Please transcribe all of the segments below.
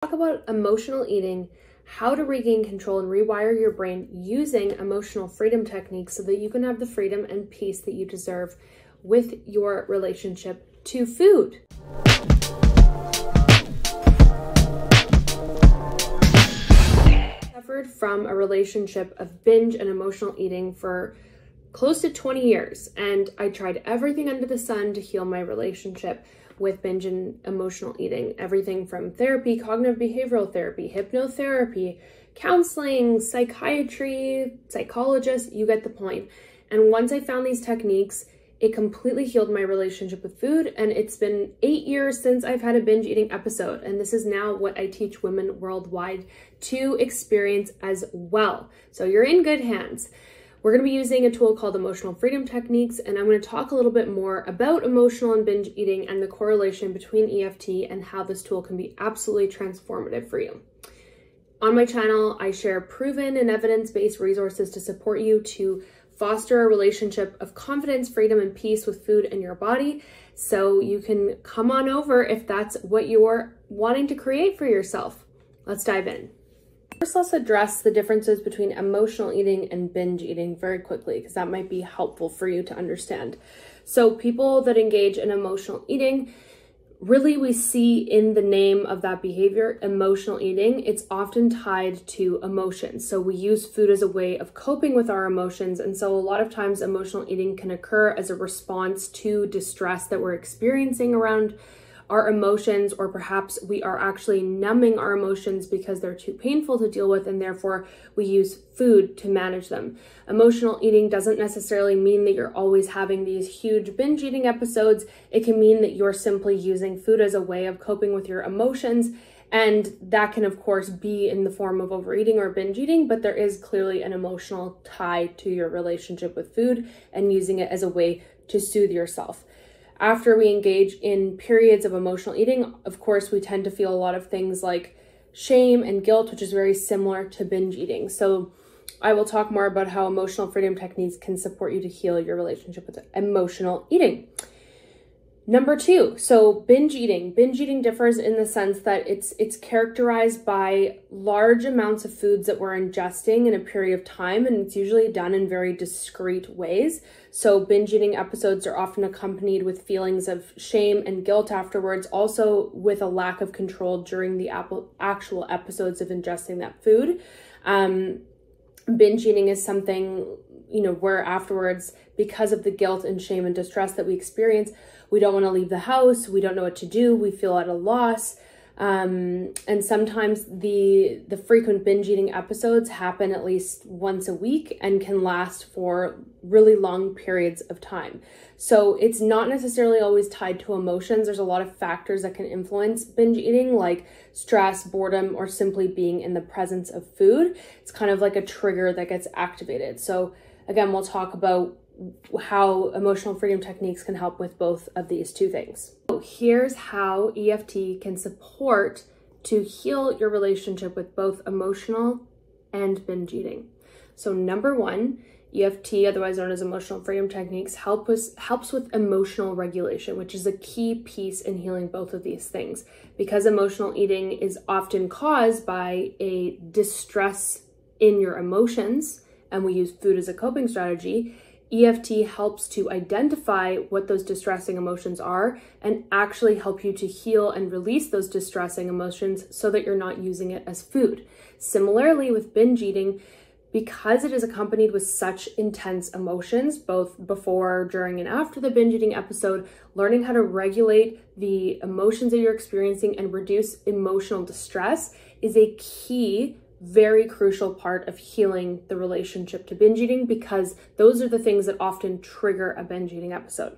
Talk about emotional eating, how to regain control and rewire your brain using emotional freedom techniques so that you can have the freedom and peace that you deserve with your relationship to food. I suffered from a relationship of binge and emotional eating for close to 20 years, and I tried everything under the sun to heal my relationship with binge and emotional eating. Everything from therapy, cognitive behavioral therapy, hypnotherapy, counseling, psychiatry, psychologists, you get the point. And once I found these techniques, it completely healed my relationship with food. And it's been 8 years since I've had a binge eating episode. And this is now what I teach women worldwide to experience as well. So you're in good hands. We're going to be using a tool called Emotional Freedom Techniques, and I'm going to talk a little bit more about emotional and binge eating and the correlation between EFT and how this tool can be absolutely transformative for you. On my channel, I share proven and evidence-based resources to support you to foster a relationship of confidence, freedom, and peace with food and your body. So you can come on over if that's what you're wanting to create for yourself. Let's dive in. First, let's address the differences between emotional eating and binge eating very quickly, because that might be helpful for you to understand. So people that engage in emotional eating, really we see in the name of that behavior, emotional eating, it's often tied to emotions. So we use food as a way of coping with our emotions. And so a lot of times emotional eating can occur as a response to distress that we're experiencing around our emotions, or perhaps we are actually numbing our emotions because they're too painful to deal with, and therefore we use food to manage them. Emotional eating doesn't necessarily mean that you're always having these huge binge eating episodes. It can mean that you're simply using food as a way of coping with your emotions, and that can of course be in the form of overeating or binge eating, but there is clearly an emotional tie to your relationship with food and using it as a way to soothe yourself. After we engage in periods of emotional eating, of course, we tend to feel a lot of things like shame and guilt, which is very similar to binge eating. So I will talk more about how emotional freedom techniques can support you to heal your relationship with emotional eating. Number two, so binge eating. Binge eating differs in the sense that it's characterized by large amounts of foods that we're ingesting in a period of time, and it's usually done in very discrete ways. So binge eating episodes are often accompanied with feelings of shame and guilt afterwards, also with a lack of control during the actual episodes of ingesting that food. Binge eating is something, where afterwards, because of the guilt and shame and distress that we experience, we don't want to leave the house, we don't know what to do, we feel at a loss. And sometimes the frequent binge eating episodes happen at least once a week and can last for really long periods of time. So it's not necessarily always tied to emotions. There's a lot of factors that can influence binge eating, like stress, boredom, or simply being in the presence of food. It's kind of like a trigger that gets activated. So again, we'll talk about how emotional freedom techniques can help with both of these two things. So here's how EFT can support to heal your relationship with both emotional and binge eating. So number one, EFT, otherwise known as emotional freedom techniques, helps with emotional regulation, which is a key piece in healing both of these things. Because emotional eating is often caused by a distress in your emotions, and we use food as a coping strategy, EFT helps to identify what those distressing emotions are and actually help you to heal and release those distressing emotions so that you're not using it as food. Similarly with binge eating, because it is accompanied with such intense emotions, both before, during, and after the binge eating episode, learning how to regulate the emotions that you're experiencing and reduce emotional distress is a key, very crucial part of healing the relationship to binge eating, because those are the things that often trigger a binge eating episode.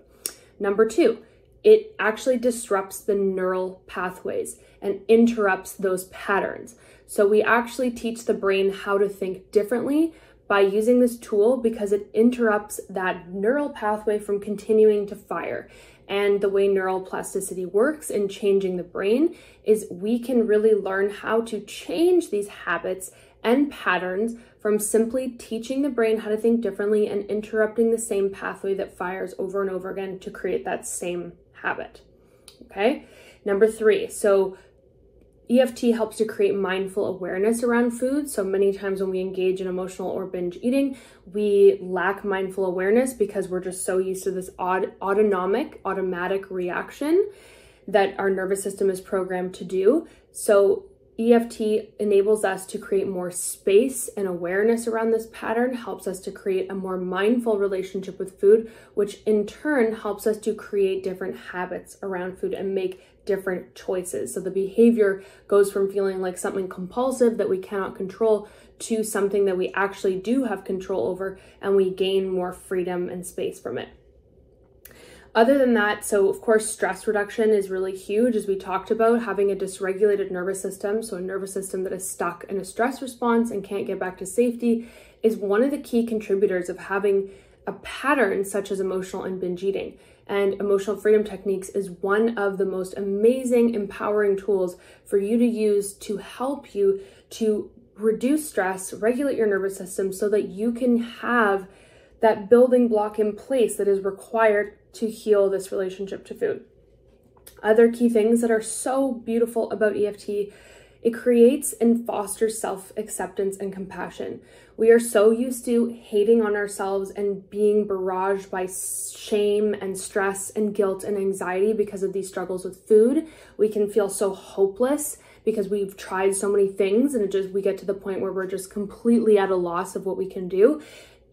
Number two, it actually disrupts the neural pathways and interrupts those patterns. So we actually teach the brain how to think differently by using this tool, because it interrupts that neural pathway from continuing to fire. And the way neural plasticity works in changing the brain is we can really learn how to change these habits and patterns from simply teaching the brain how to think differently and interrupting the same pathway that fires over and over again to create that same habit. Okay. Number three. So EFT helps to create mindful awareness around food. So many times when we engage in emotional or binge eating, we lack mindful awareness because we're just so used to this automatic reaction that our nervous system is programmed to do. So EFT enables us to create more space and awareness around this pattern, helps us to create a more mindful relationship with food, which in turn helps us to create different habits around food and make different choices. So the behavior goes from feeling like something compulsive that we cannot control to something that we actually do have control over, and we gain more freedom and space from it. Other than that, so of course, stress reduction is really huge, as we talked about. Having a dysregulated nervous system, so a nervous system that is stuck in a stress response and can't get back to safety, is one of the key contributors of having a pattern such as emotional and binge eating. And emotional freedom techniques is one of the most amazing, empowering tools for you to use to help you to reduce stress, regulate your nervous system, so that you can have that building block in place that is required to heal this relationship to food. Other key things that are so beautiful about EFT, it creates and fosters self-acceptance and compassion. We are so used to hating on ourselves and being barraged by shame and stress and guilt and anxiety because of these struggles with food. We can feel so hopeless because we've tried so many things, and we get to the point where we're just completely at a loss of what we can do.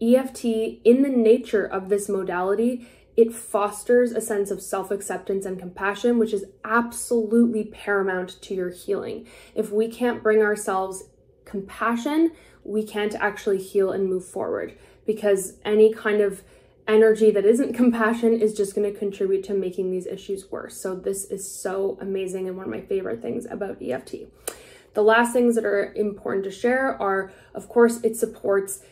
EFT, in the nature of this modality, it fosters a sense of self-acceptance and compassion, which is absolutely paramount to your healing. If we can't bring ourselves compassion, we can't actually heal and move forward, because any kind of energy that isn't compassion is just going to contribute to making these issues worse. So this is so amazing and one of my favorite things about EFT. The last things that are important to share are, of course, it supports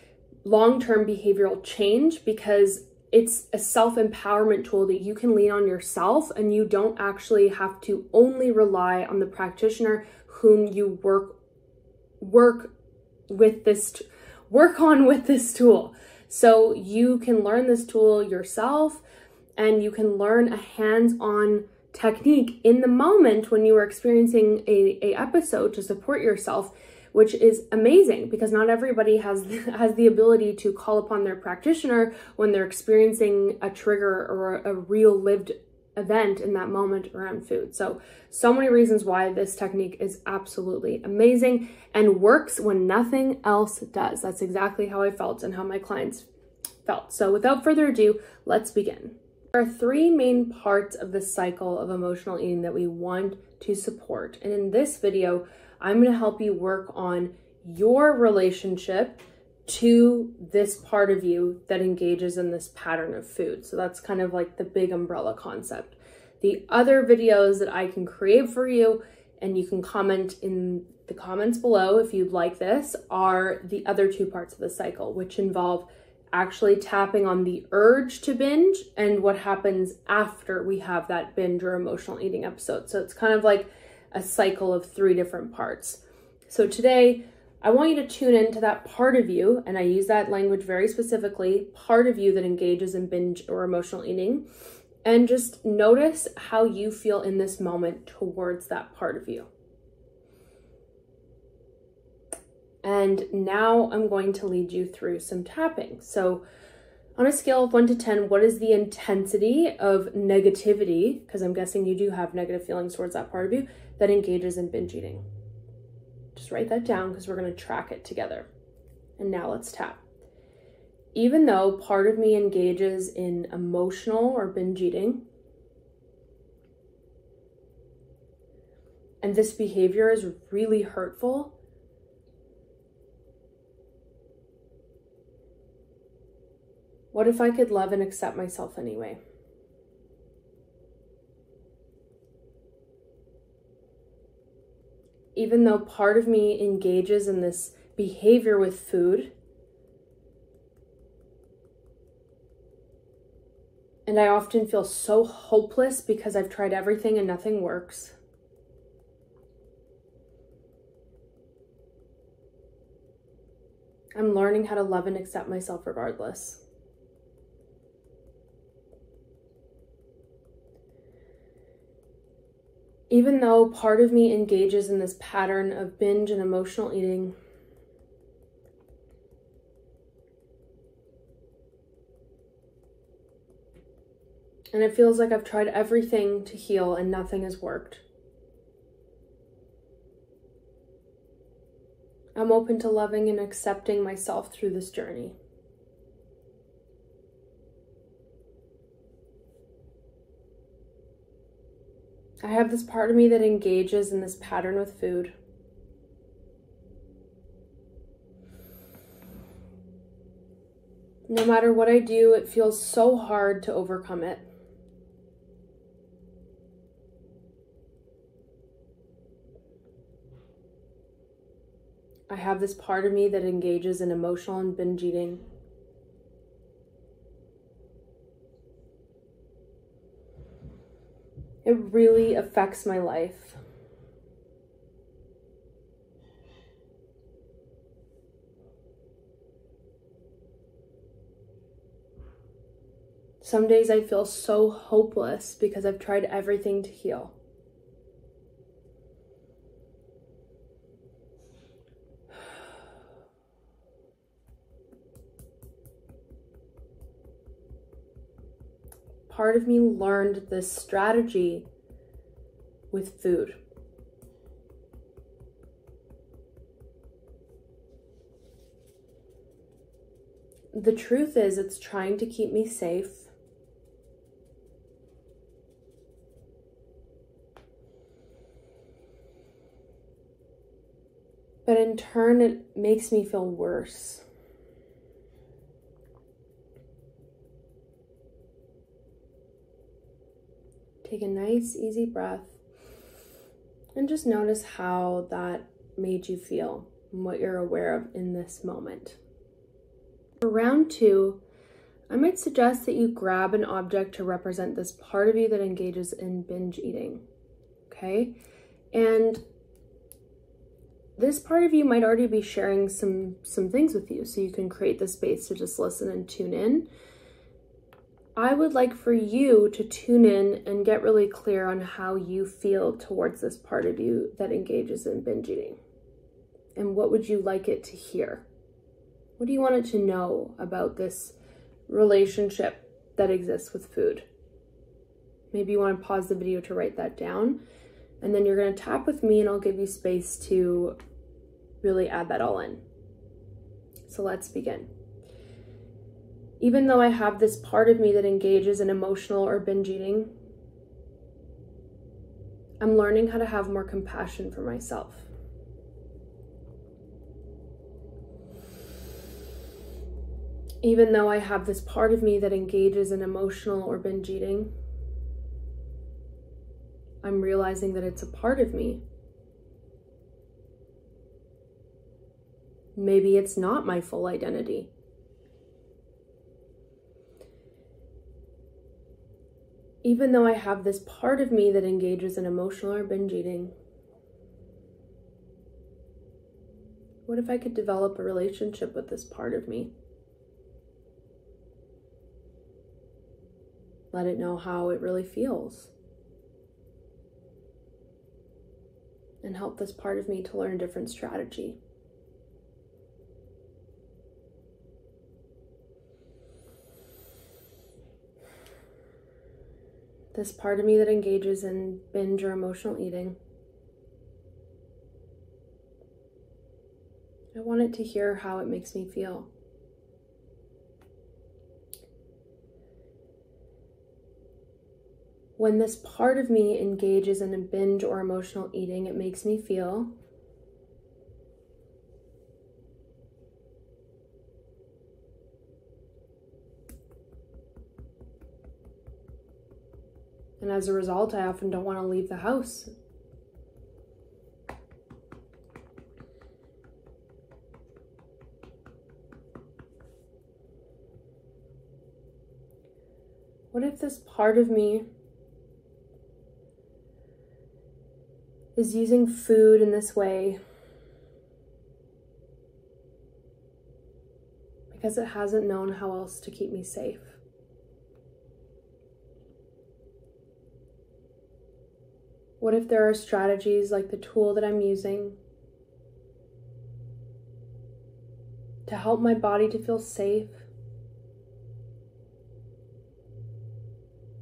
long-term behavioral change, because it's a self-empowerment tool that you can lean on yourself, and you don't actually have to only rely on the practitioner whom you work on with this tool. So you can learn this tool yourself, and you can learn a hands-on technique in the moment when you are experiencing a episode to support yourself, which is amazing, because not everybody has the ability to call upon their practitioner when they're experiencing a trigger or a real lived event in that moment around food. So many reasons why this technique is absolutely amazing and works when nothing else does. That's exactly how I felt and how my clients felt. So without further ado, let's begin. There are three main parts of the cycle of emotional eating that we want to support. And in this video, I'm going to help you work on your relationship to this part of you that engages in this pattern of food. So that's kind of like the big umbrella concept. The other videos that I can create for you, and you can comment in the comments below if you'd like this, are the other two parts of the cycle, which involve actually tapping on the urge to binge and what happens after we have that binge or emotional eating episode. So it's kind of like a cycle of three different parts. So today, I want you to tune into that part of you, and I use that language very specifically, part of you that engages in binge or emotional eating, and just notice how you feel in this moment towards that part of you. And now I'm going to lead you through some tapping. So on a scale of 1 to 10, what is the intensity of negativity, because I'm guessing you do have negative feelings towards that part of you, that engages in binge eating? Just write that down, because we're going to track it together. And now let's tap. Even though part of me engages in emotional or binge eating, and this behavior is really hurtful, what if I could love and accept myself anyway? Even though part of me engages in this behavior with food, and I often feel so hopeless because I've tried everything and nothing works, I'm learning how to love and accept myself regardless. Even though part of me engages in this pattern of binge and emotional eating, and it feels like I've tried everything to heal and nothing has worked, I'm open to loving and accepting myself through this journey. I have this part of me that engages in this pattern with food. No matter what I do, it feels so hard to overcome it. I have this part of me that engages in emotional and binge eating. It really affects my life. Some days I feel so hopeless because I've tried everything to heal. Part of me learned this strategy with food. The truth is, it's trying to keep me safe. But in turn, it makes me feel worse. Take a nice, easy breath and just notice how that made you feel and what you're aware of in this moment. For round 2, I might suggest that you grab an object to represent this part of you that engages in binge eating, okay? And this part of you might already be sharing some things with you, so you can create the space to just listen and tune in. I would like for you to tune in and get really clear on how you feel towards this part of you that engages in binge eating. And what would you like it to hear? What do you want it to know about this relationship that exists with food? Maybe you want to pause the video to write that down, and then you're going to tap with me and I'll give you space to really add that all in. So let's begin. Even though I have this part of me that engages in emotional or binge eating, I'm learning how to have more compassion for myself. Even though I have this part of me that engages in emotional or binge eating, I'm realizing that it's a part of me. Maybe it's not my full identity. Even though I have this part of me that engages in emotional or binge eating, what if I could develop a relationship with this part of me? Let it know how it really feels. And help this part of me to learn a different strategy. This part of me that engages in binge or emotional eating, I want it to hear how it makes me feel. When this part of me engages in a binge or emotional eating, it makes me feel and as a result, I often don't want to leave the house. What if this part of me is using food in this way because it hasn't known how else to keep me safe? What if there are strategies like the tool that I'm using to help my body to feel safe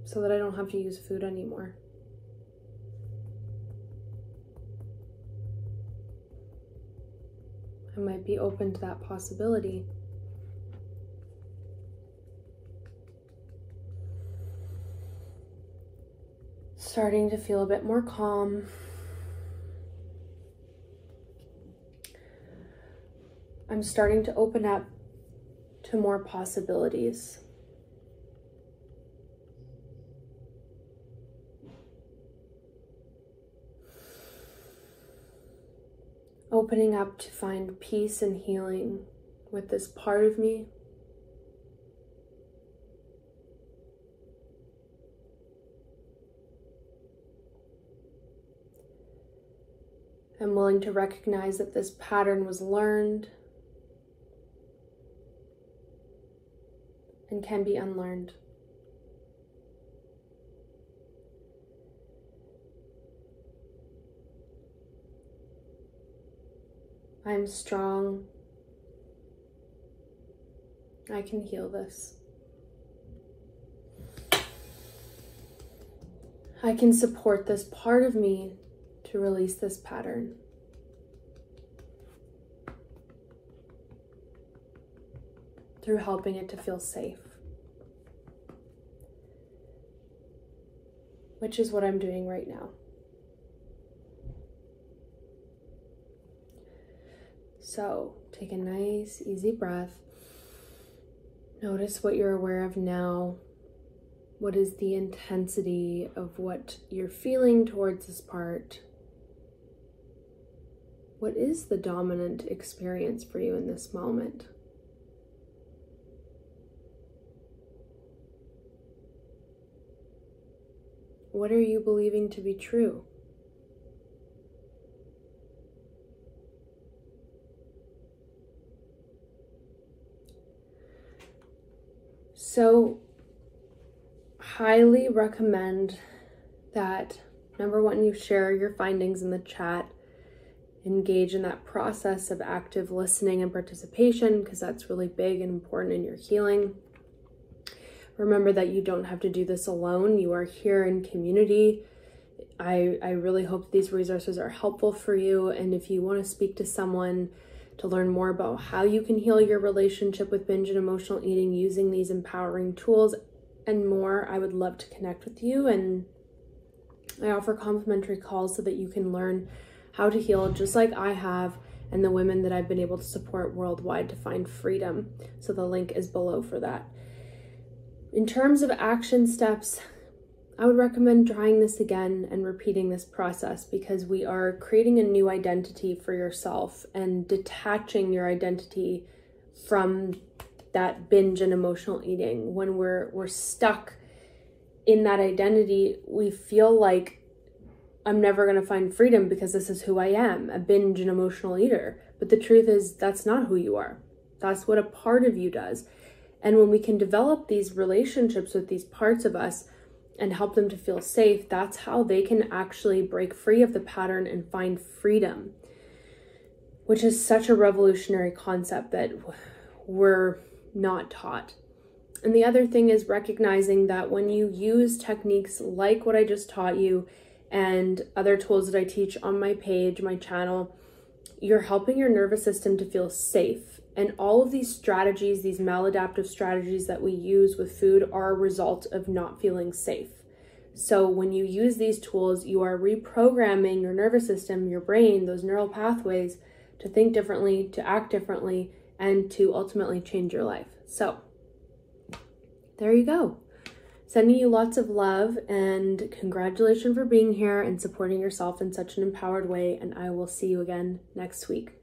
so that I don't have to use food anymore? I might be open to that possibility. Starting to feel a bit more calm. I'm starting to open up to more possibilities. Opening up to find peace and healing with this part of me. I'm willing to recognize that this pattern was learned and can be unlearned. I'm strong. I can heal this. I can support this part of me to release this pattern. Through helping it to feel safe. Which is what I'm doing right now. So take a nice, easy breath. Notice what you're aware of now. What is the intensity of what you're feeling towards this part? What is the dominant experience for you in this moment? What are you believing to be true? So, highly recommend that, number one, you share your findings in the chat. Engage in that process of active listening and participation, because that's really big and important in your healing. Remember that you don't have to do this alone. You are here in community. I really hope these resources are helpful for you. And if you want to speak to someone to learn more about how you can heal your relationship with binge and emotional eating using these empowering tools and more, I would love to connect with you. And I offer complimentary calls so that you can learn how to heal just like I have and the women that I've been able to support worldwide to find freedom. So the link is below for that. In terms of action steps, I would recommend trying this again and repeating this process, because we are creating a new identity for yourself and detaching your identity from that binge and emotional eating. When we're stuck in that identity, we feel like I'm never going to find freedom because this is who I am, a binge and emotional eater. But the truth is that's not who you are. That's what a part of you does. And when we can develop these relationships with these parts of us and help them to feel safe, that's how they can actually break free of the pattern and find freedom, which is such a revolutionary concept that we're not taught. And the other thing is recognizing that when you use techniques like what I just taught you and other tools that I teach on my page, my channel, you're helping your nervous system to feel safe. And all of these strategies, these maladaptive strategies that we use with food, are a result of not feeling safe. So when you use these tools, you are reprogramming your nervous system, your brain, those neural pathways to think differently, to act differently, and to ultimately change your life. So there you go. Sending you lots of love, and congratulations for being here and supporting yourself in such an empowered way. And I will see you again next week.